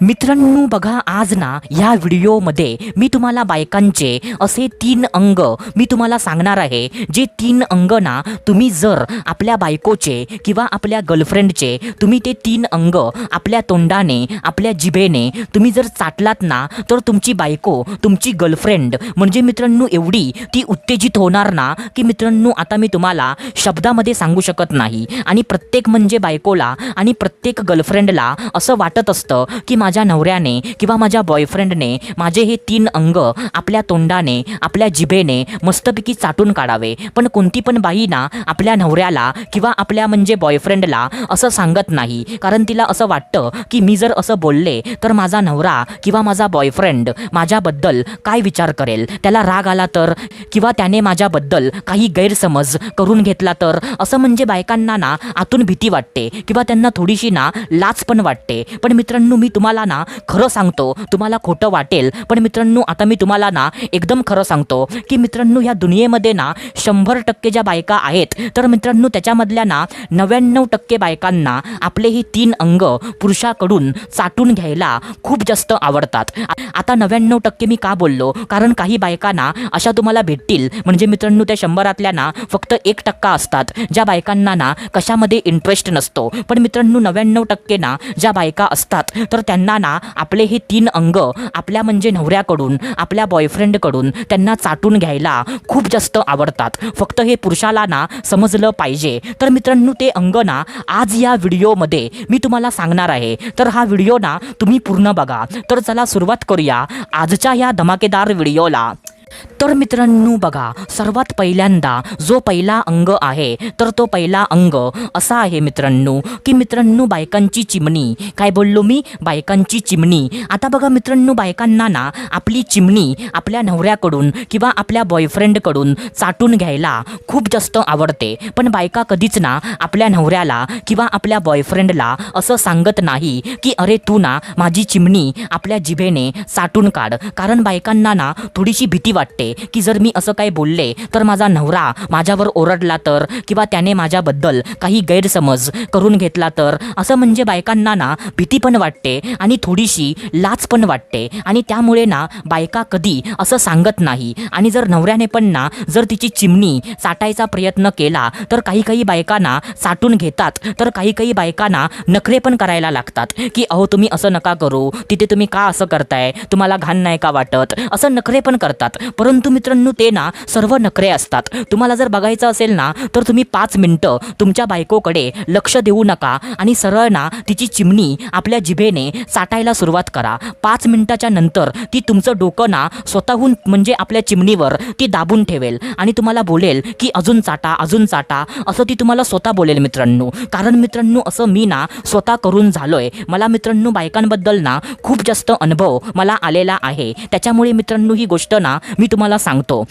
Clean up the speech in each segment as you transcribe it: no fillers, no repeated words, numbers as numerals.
मित्रांनो बघा, आज ना ह्या व्हिडिओमध्ये मी तुम्हाला बायकांचे असे 3 अंग मी तुम्हाला सांगणार आहे, जे 3 अंग ना तुम्ही जर आपल्या बायकोचे किंवा आपल्या गर्लफ्रेंडचे तुम्ही ते 3 अंग आपल्या तोंडाने आपल्या जिभेने तुम्ही जर चाटलात ना, तर तुमची बायको तुमची गर्लफ्रेंड म्हणजे मित्रांनो एवढी ती उत्तेजित होणार ना की मित्रांनो आता मी तुम्हाला शब्दामध्ये सांगू शकत नाही। आणि प्रत्येक म्हणजे बायकोला आणि प्रत्येक गर्लफ्रेंडला असं वाटत असतं की माझ्या नवऱ्याने किंवा माझ्या बॉयफ्रेंडने माझे हे 3 अंग आपल्या तोंडाने आपल्या जिभेने मस्तपैकी चाटून काढावे। पण कोणती पण बाई ना आपल्या नवऱ्याला किंवा आपल्या म्हणजे बॉयफ्रेंडला असं सांगत नाही, कारण तिला असं वाटतं की मी जर असं बोलले तर माझा नवरा किंवा माझा बॉयफ्रेंड माझ्याबद्दल काय विचार करेल, त्याला राग आला तर किंवा त्याने माझ्याबद्दल काही गैरसमज करून घेतला तर, असं म्हणजे बायकांना ना आतून भीती वाटते किंवा त्यांना थोडीशी ना लाज पण वाटते। पण मित्रांनो मी तुम्हाला ना खरं सांगतो, तुम्हाला खोटं वाटेल पण मित्रांनो आता मी तुम्हाला ना एकदम खरं सांगतो की मित्रांनो ह्या दुनियेमध्ये ना 100% ज्या बायका आहेत तर मित्रांनो त्याच्यामधल्या ना 99% बायकांना आपले ही 3 अंग पुरुषाकडून चाटून घ्यायला खूप जास्त आवडतात। आता 99% मी का बोललो, कारण काही बायकांना अशा तुम्हाला भेटतील म्हणजे मित्रांनो त्या 100तल्या ना फक्त 1% असतात ज्या बायकांना ना कशामध्ये इंटरेस्ट नसतो। पण मित्रांनो 99% ना ज्या बायका असतात तर त्यांना ना आपले हे 3 अंग आपल्या म्हणजे नवऱ्याकडून आपल्या बॉयफ्रेंडकडून त्यांना चाटून घ्यायला खूप जास्त आवडतात। फक्त हे पुरुषाला ना समजलं पाहिजे। तर मित्रांनो ते अंग ना आज या व्हिडिओमध्ये मी तुम्हाला सांगणार आहे, तर हा व्हिडिओ ना तुम्ही पूर्ण बघा। तर चला सुरुवात करूया आजच्या या धमाकेदार व्हिडिओला। तर मित्रांनो बघा, सर्वात पहिल्यांदा जो पहिला अंग आहे तर तो पहिला अंग असा आहे मित्रांनो की मित्रांनो बायकांची चिमणी। काय बोललो मी? बायकांची चिमणी। आता बघा मित्रांनो, बायकांना ना आपली चिमणी आपल्या नवऱ्याकडून किंवा आपल्या बॉयफ्रेंडकडून चाटून घ्यायला खूप जास्त आवडते। पण बायका कधीच ना आपल्या नवऱ्याला किंवा आपल्या बॉयफ्रेंडला असं सांगत नाही की अरे तू ना माझी चिमणी आपल्या जिभेने चाटून काढ, कारण बायकांना ना थोडीशी भीती वाटते की जर मी असं काही बोलले तर माझा नवरा माझ्यावर ओरडला तर किंवा त्याने माझ्याबद्दल काही गैरसमज करून घेतला तर, असं म्हणजे बायकांना ना भीती पण वाटते आणि थोडीशी लाज पण वाटते। आणि त्यामुळे ना बायका कधी असं सांगत नाही। आणि जर नवऱ्याने पण ना जर तिची चिमणी चाटायचा प्रयत्न केला तर काही बायकांना चाटून घेतात, तर काही बायकांना नखरे पण करायला लागतात की अहो तुम्ही असं नका करू, तिथे तुम्ही का असं करताय, तुम्हाला घाण नाही का वाटत, असं नखरे पण करतात। परंतु मित्रांनो ते ना सर्व नखरे असतात। तुम्हाला जर बघायचं असेल ना तर तुम्ही 5 मिनिटं तुमच्या बायकोकडे लक्ष देऊ नका आणि सरळ ना तिची चिमणी आपल्या जिभेने चाटायला सुरुवात करा। 5 मिनिटाच्या नंतर ती तुमचं डोकं ना स्वतःहून म्हणजे आपल्या चिमणीवर ती दाबून ठेवेल आणि तुम्हाला बोलेल की अजून चाटा अजून चाटा, असं ती तुम्हाला स्वतः बोलेल मित्रांनो। कारण मित्रांनो असं मी ना स्वतः करून झालोय। मला मित्रांनो बायकांबद्दल ना खूप जास्त अनुभव मला आलेला आहे, त्याच्यामुळे मित्रांनो ही गोष्ट ना मी तुम्हाला सांगतो।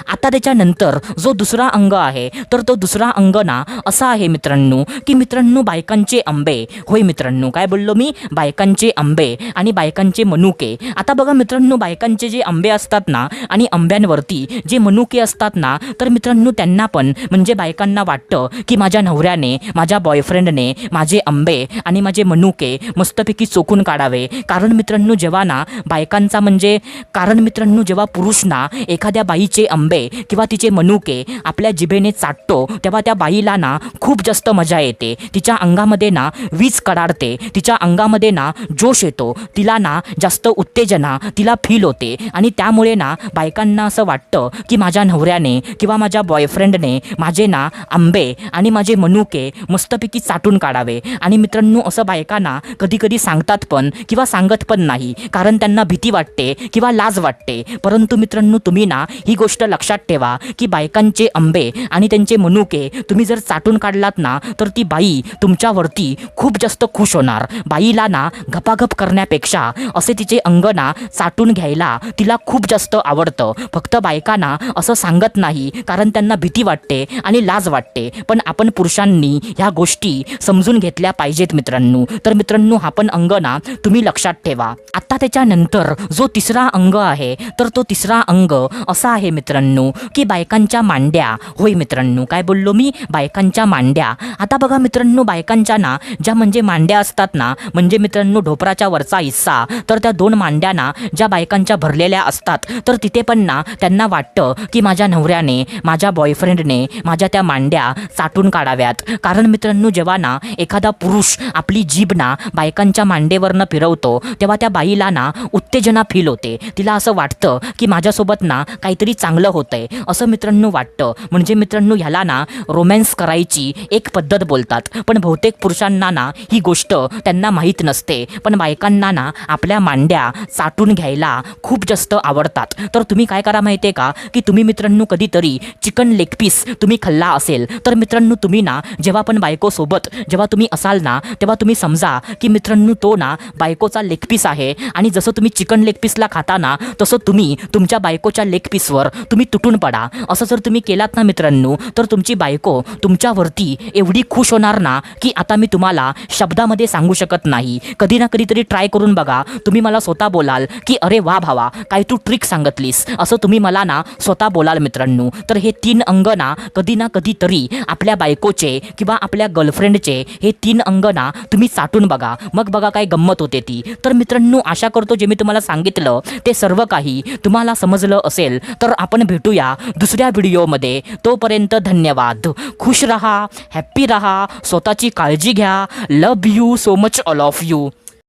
आता त्याच्यानंतर जो दुसरा अंग आहे तर तो दुसरा अंग ना असा आहे मित्रांनो की मित्रांनो बायकांचे आंबे। होय मित्रांनो, काय बोललो मी? बायकांचे आंबे आणि बायकांचे मनुके। आता बघा मित्रांनो, बायकांचे जे आंबे असतात ना आणि आंब्यांवरती जे मनुके असतात ना, तर मित्रांनो त्यांना पण म्हणजे बायकांना वाटतं की माझ्या नवऱ्याने माझ्या बॉयफ्रेंडने माझे आंबे आणि माझे मनुके मस्तपैकी चोखून काढावे। कारण मित्रांनो जेव्हा ना बायकांचा म्हणजे कारण मित्रांनो जेव्हा पुरुष ना एखाद्या बाईचे आंबे किंवा तिचे मनुके आपल्या जिभेने चाटतो तेव्हा त्या बाईला ना खूप जास्त मजा येते, तिच्या अंगामध्ये ना वीज कडाडते, तिच्या अंगामध्ये ना जोश येतो, तिला ना जास्त उत्तेजना तिला फील होते। आणि त्यामुळे ना बायकांना असं वाटतं की माझ्या नवऱ्याने किंवा माझ्या बॉयफ्रेंडने माझे ना आंबे आणि माझे मनुके मस्तपैकी चाटून काढावे। आणि मित्रांनो असं बायकांना कधी सांगतात पण किंवा सांगत पण नाही, कारण त्यांना भीती वाटते किंवा लाज वाटते। परंतु मित्रांनो तुम्ही ना ही गोष्ट लक्षात ठेवा की बायकांचे आंबे आणि त्यांचे मनुके तुम्ही जर चाटून काढलात ना तर ती बाई तुमच्यावरती खूप जास्त खुश होणार। बाईला ना गपागप करण्यापेक्षा असे तिचे अंग ना चाटून घ्यायला तिला खूप जास्त आवडतं। फक्त बायकांना असं सांगत नाही कारण त्यांना भीती वाटते आणि लाज वाटते। पण आपण पुरुषांनी ह्या गोष्टी समजून घेतल्या पाहिजेत मित्रांनो। तर मित्रांनो हा पण अंग ना तुम्ही लक्षात ठेवा। आता त्याच्यानंतर जो तिसरा अंग आहे तर तो तिसरा अंग असं आहे मित्रांनो की बायकांच्या मांड्या. होय मित्रांनो, काय बोललो मी? बायकांच्या मांड्या. आता बघा मित्रांनो, बायकांच्या ना ज्या म्हणजे मांड्या असतात ना, म्हणजे मित्रांनो ढोपराच्या वरचा हिस्सा, तर त्या 2 मांड्या ना ज्या बायकांच्या भरलेल्या असतात, तर तिथे पण ना त्यांना वाटतं की माझ्या नवऱ्याने, माझ्या बॉयफ्रेंडने माझ्या त्या मांड्या चाटून काढाव्यात. कारण मित्रांनो, जेव्हा ना एखादा पुरुष आपली जीभ ना बायकांच्या मांडेवरनं फिरवतो, तेव्हा त्या बाईला ना उत्तेजना फील होते. तिला असं वाटतं की माझ्यासोबत ना काहीतरी चांगलं होतंय असं मित्रांनो वाटतं. म्हणजे मित्रांनो, ह्याला ना रोमॅन्स करायची एक पद्धत बोलतात. पण बहुतेक पुरुषांना ना ही गोष्ट त्यांना माहीत नसते. पण बायकांना ना आपल्या मांड्या चाटून घ्यायला खूप जास्त आवडतात. तर तुम्ही काय करा माहिती आहे का, की तुम्ही मित्रांनो कधीतरी चिकन लेग पीस तुम्ही खाल्ला असेल, तर मित्रांनो तुम्ही ना जेव्हा पण बायकोसोबत जेव्हा तुम्ही असाल ना, तेव्हा तुम्ही समजा की मित्रांनो तो ना बायकोचा लेग पीस आहे. आणि जसं तुम्ही चिकन लेग पीसला खाता ना, तसं तुम्ही तुमच्या बायकोच्या लेग पीसवर तुम्ही तुटून पडा. असं जर तुम्ही केलात ना मित्रांनो, तर तुमची बायको तुमच्यावरती एवढी खुश होणार ना की आता मी तुम्हाला शब्दामध्ये सांगू शकत नाही. कधी ना कधीतरी ट्राय करून बघा. तुम्ही मला स्वतः बोलाल की अरे वा भावा, काय तू ट्रिक सांगितलीस, असं तुम्ही मला ना स्वतः बोलाल मित्रांनो. तर हे 3 अंग ना कधी ना कधीतरी आपल्या बायकोचे किंवा आपल्या गर्लफ्रेंडचे हे 3 अंग ना तुम्ही चाटून बघा. मग बघा काय गंमत होते ती. तर मित्रांनो, आशा करतो जे मी तुम्हाला सांगितलं ते सर्व काही तुम्हाला समजलं असेल. तर आपण भेटूया दुसऱ्या व्हिडिओमध्ये. तोपर्यंत धन्यवाद. खुश रहा, हॅप्पी रहा, स्वतःची काळजी घ्या. Love you so much all of you.